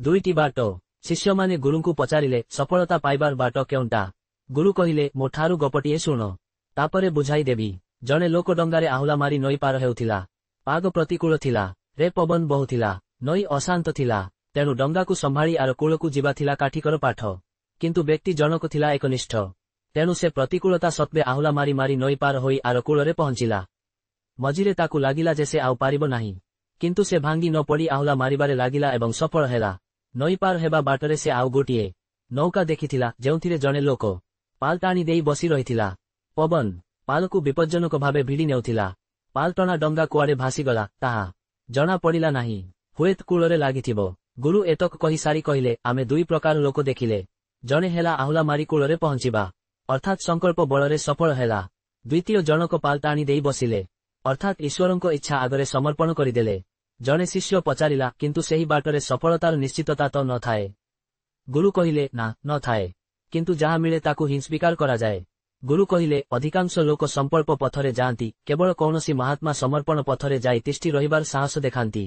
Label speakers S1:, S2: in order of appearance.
S1: ଦୁଇଟି ବାଟ। ଶିଷ୍ୟମାନେ ଗୁରୁଙ୍କୁ ପଚାରିଲେ, ସଫଳତା ପାଇବାର ବାଟ କେଉଁଟା? ଗୁରୁ କହିଲେ, ମୋ ଠାରୁ ଗପଟିଏ ଶୁଣ, ତାପରେ ବୁଝାଇ ଦେବି। ଜଣେ ଲୋକ ଡଙ୍ଗାରେ ଆହୁଲା ମାରି ନଈ ପାର ହେଉଥିଲା। ପାଗ ପ୍ରତିକୂଳ ଥିଲା, ରେ ପବନ ବହୁଥିଲା, ନଈ ଅଶାନ୍ତ ଥିଲା, ତେଣୁ ଡଙ୍ଗାକୁ ସମ୍ଭାଳି ଆର କୂଳକୁ ଯିବା ଥିଲା କାଠିକର ପାଠ। କିନ୍ତୁ ବ୍ୟକ୍ତି ଜଣକ ଥିଲା ଏକନିଷ୍ଠ। ତେଣୁ ସେ ପ୍ରତିକୂଳତା ସତ୍ତ୍ୱେ ଆହୁଲା ମାରି ମାରି ନଈ ପାର ହୋଇ ଆର କୂଳରେ ପହଞ୍ଚିଲା। ମଝିରେ ତାକୁ ଲାଗିଲା ଯେ ସେ ଆଉ ପାରିବ ନାହିଁ, କିନ୍ତୁ ସେ ଭାଙ୍ଗି ନ ପଡ଼ି ଆହୁଲା ମାରିବାରେ ଲାଗିଲା ଏବଂ ସଫଳ ହେଲା। ନଈ ପାର ହେବା ବାଟରେ ସେ ଆଉ ଗୋଟିଏ ନୌକା ଦେଖିଥିଲା, ଯେଉଁଥିରେ ଜଣେ ଲୋକ ପାଲ ଟାଣି ଦେଇ ବସି ରହିଥିଲା। ପବନ ପାଲକୁ ବିପଜ୍ଜନକ ଭାବେ ଭିଡ଼ି ନେଉଥିଲା। ପାଲ ଟଣା ଡଙ୍ଗା କୁଆଡ଼େ ଭାସିଗଲା, ତାହା ଜଣା ପଡ଼ିଲା ନାହିଁ। ହୁଏତ କୂଳରେ ଲାଗିଥିବ। ଗୁରୁ ଏତକ କହି ସାରି କହିଲେ, ଆମେ ଦୁଇ ପ୍ରକାର ଲୋକ ଦେଖିଲେ। ଜଣେ ହେଲା ଆହୁଲା ମାରି କୂଳରେ ପହଞ୍ଚିବା, ଅର୍ଥାତ୍ ସଂକଳ୍ପ ବଳରେ ସଫଳ ହେଲା। ଦ୍ୱିତୀୟ ଜଣକ ପାଲ ଟାଣି ଦେଇ ବସିଲେ, ଅର୍ଥାତ୍ ଈଶ୍ୱରଙ୍କ ଇଚ୍ଛା ଆଗରେ ସମର୍ପଣ କରିଦେଲେ। ଜଣେ ଶିଷ୍ୟ ପଚାରିଲା, କିନ୍ତୁ ସେହି ବାଟରେ ସଫଳତାର ନିଶ୍ଚିତତା ତ ନଥାଏ? ଗୁରୁ କହିଲେ, ନା, ନଥାଏ, କିନ୍ତୁ ଯାହା ମିଳେ ତାକୁ ହିଁ ସ୍ୱୀକାର କରାଯାଏ। ଗୁରୁ କହିଲେ, ଅଧିକାଂଶ ଲୋକ ସଂକଳ୍ପ ପଥରେ ଯାଆନ୍ତି, କେବଳ କୌଣସି ମହାତ୍ମା ସମର୍ପଣ ପଥରେ ଯାଇ ତିଷ୍ଠି ରହିବାର ସାହସ ଦେଖାନ୍ତି।